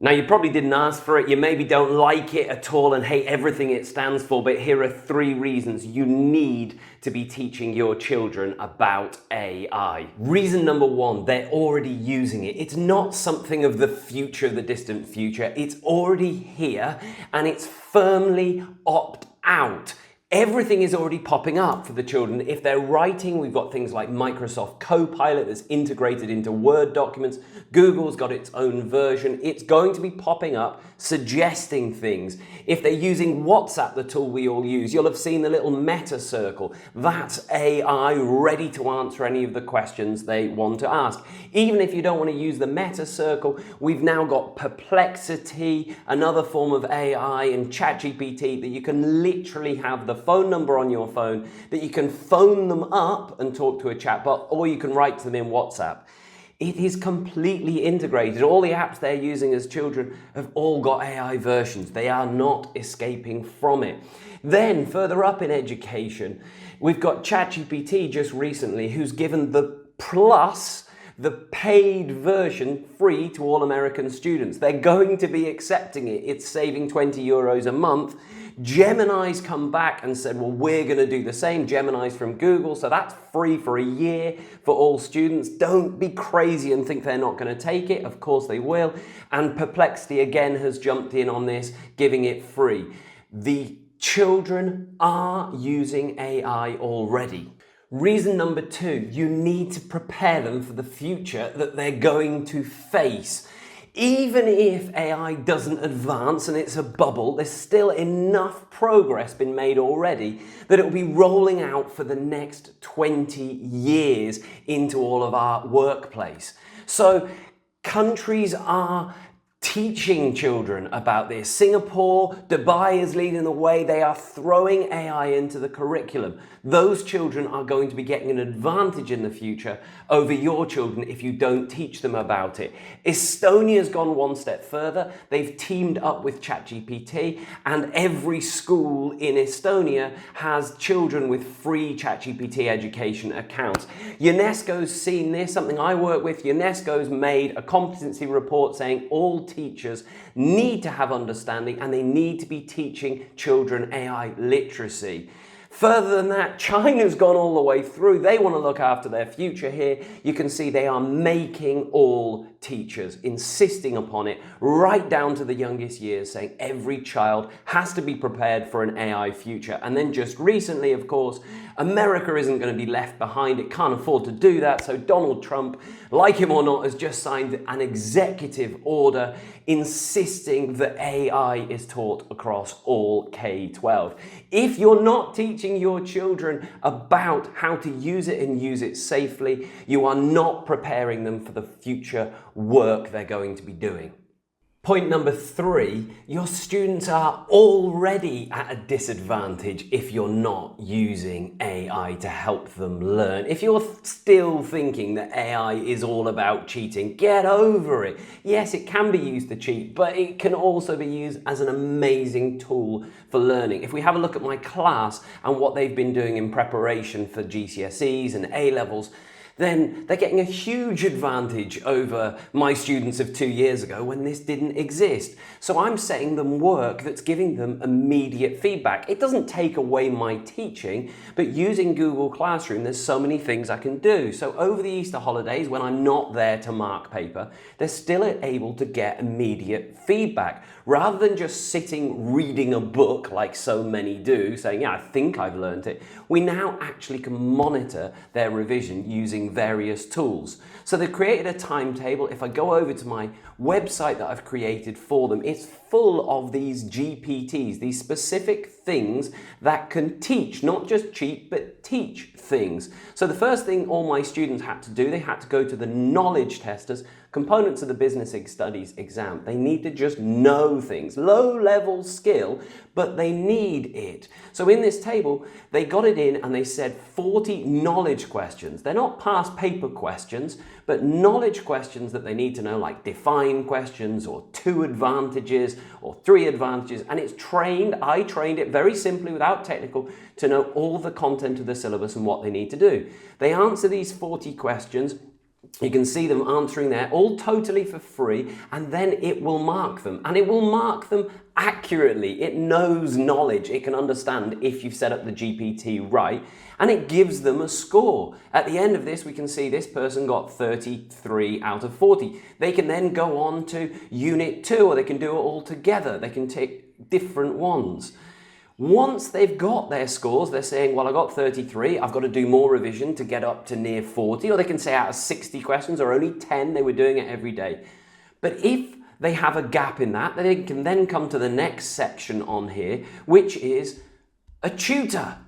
Now, you probably didn't ask for it, you maybe don't like it at all and hate everything it stands for, but here are 3 reasons you need to be teaching your children about AI. Reason number 1, they're already using it. It's not something of the future, the distant future. It's already here and it's firmly opt out. Everything is already popping up for the children. If they're writing, we've got things like Microsoft Copilot that's integrated into Word documents. Google's got its own version. It's going to be popping up, suggesting things. If they're using WhatsApp, the tool we all use, you'll have seen the little meta circle. That's AI ready to answer any of the questions they want to ask. Even if you don't want to use the meta circle, we've now got Perplexity, another form of AI, and ChatGPT that you can literally have the phone number on your phone, that you can phone them up and talk to a chatbot, or you can write to them in WhatsApp. It is completely integrated. All the apps they're using as children have all got AI versions. They are not escaping from it. Then further up in education, we've got ChatGPT just recently who's given the Plus, the paid version, free to all American students. They're going to be accepting it. It's saving €20 a month. Gemini's come back and said, well, we're going to do the same. Gemini's from Google, so that's free for a year for all students. Don't be crazy and think they're not going to take it. Of course they will. And Perplexity again has jumped in on this, giving it free. The children are using AI already. Reason number 2, you need to prepare them for the future that they're going to face. Even if AI doesn't advance and it's a bubble, there's still enough progress been made already that it will be rolling out for the next 20 years into all of our workplace. So countries are teaching children about this. Singapore, Dubai is leading the way. They are throwing AI into the curriculum. Those children are going to be getting an advantage in the future over your children if you don't teach them about it. Estonia's gone one step further. They've teamed up with ChatGPT, and every school in Estonia has children with free ChatGPT education accounts. UNESCO's seen this, something I work with. UNESCO's made a competency report saying all teachers need to have understanding and they need to be teaching children AI literacy. Further than that, China's gone all the way through. They want to look after their future here. You can see they are making all teachers, insisting upon it, right down to the youngest years, saying every child has to be prepared for an AI future. And then just recently, of course, America isn't going to be left behind. It can't afford to do that. So Donald Trump, like him or not, has just signed an executive order insisting that AI is taught across all K-12. If you're not teaching your children about how to use it and use it safely, you are not preparing them for the future work they're going to be doing. Point number 3, your students are already at a disadvantage if you're not using AI to help them learn. If you're still thinking that AI is all about cheating, get over it. Yes, it can be used to cheat, but it can also be used as an amazing tool for learning. If we have a look at my class and what they've been doing in preparation for GCSEs and A-levels, then they're getting a huge advantage over my students of 2 years ago when this didn't exist. So I'm setting them work that's giving them immediate feedback. It doesn't take away my teaching, but using Google Classroom, there's so many things I can do. So over the Easter holidays, when I'm not there to mark paper, they're still able to get immediate feedback. Rather than just sitting reading a book like so many do, saying, yeah, I think I've learned it, we now actually can monitor their revision using various tools. So they've created a timetable. If I go over to my website that I've created for them, it's full of these GPTs, these specific things that can teach, not just cheat, but teach things. So the first thing all my students had to do, they had to go to the knowledge testers, components of the business studies exam. They need to just know things, low-level skill, but they need it. So in this table, they got it in and they said 40 knowledge questions. They're not past paper questions, but knowledge questions that they need to know, like define questions or 2 advantages or 3 advantages. And it's trained, I trained it very simply without technical to know all the content of the syllabus and what they need to do. They answer these 40 questions. You can see them answering there, all totally for free, and then it will mark them. And it will mark them accurately. It knows knowledge. It can understand if you've set up the GPT right, and it gives them a score. At the end of this, we can see this person got 33 out of 40. They can then go on to Unit 2, or they can do it all together. They can take different ones. Once they've got their scores, they're saying, well, I got 33, I've got to do more revision to get up to near 40, or they can say out of 60 questions, or only 10, they were doing it every day. But if they have a gap in that, they can then come to the next section on here, which is a tutor.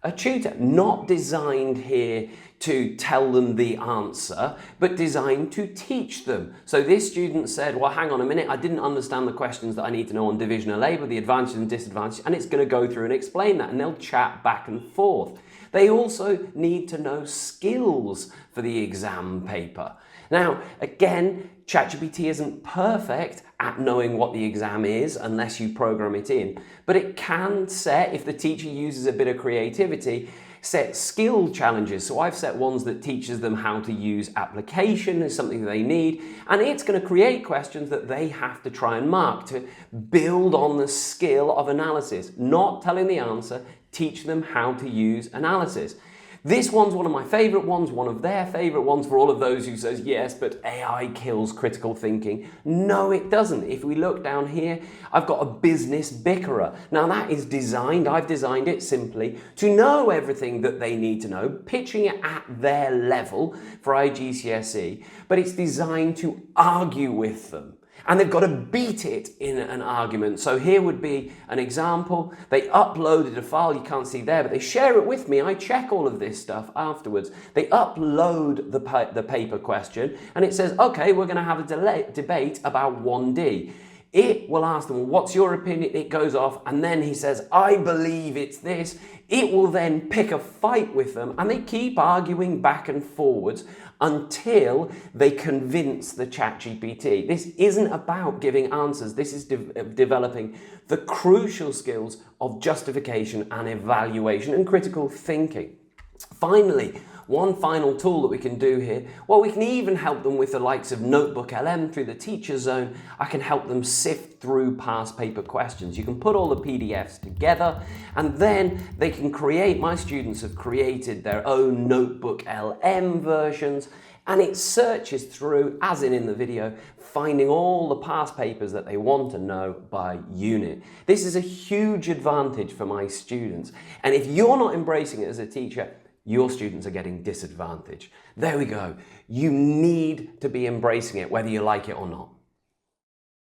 A tutor, not designed here to tell them the answer, but designed to teach them. So this student said, well, hang on a minute, I didn't understand the questions that I need to know on division of labour, the advantages and disadvantages, and it's going to go through and explain that, and they'll chat back and forth. They also need to know skills for the exam paper. Now, again, ChatGPT isn't perfect at knowing what the exam is unless you program it in, but it can set, if the teacher uses a bit of creativity, set skill challenges. So I've set ones that teaches them how to use application as something that they need, and it's going to create questions that they have to try and mark to build on the skill of analysis, not telling the answer, teach them how to use analysis. This one's one of my favorite ones, one of their favorite ones for all of those who says, yes, but AI kills critical thinking. No, it doesn't. If we look down here, I've got a business bickerer. Now that is designed, I've designed it simply to know everything that they need to know, pitching it at their level for IGCSE, but it's designed to argue with them. And they've got to beat it in an argument. So here would be an example. They uploaded a file, you can't see there, but they share it with me. I check all of this stuff afterwards. They upload the paper question, and it says, okay, we're going to have a debate about 1D. It will ask them, what's your opinion? It goes off, and then he says, I believe it's this. It will then pick a fight with them, and they keep arguing back and forwards until they convince the ChatGPT. This isn't about giving answers. This is developing the crucial skills of justification and evaluation and critical thinking. Finally, one final tool that we can do here, well, we can even help them with the likes of Notebook LM through the Teacher Zone. I can help them sift through past paper questions. You can put all the PDFs together, and then they can create, my students have created their own Notebook LM versions, and it searches through, as in the video, finding all the past papers that they want to know by unit. This is a huge advantage for my students, and if you're not embracing it as a teacher, your students are getting disadvantaged. There we go. You need to be embracing it, whether you like it or not.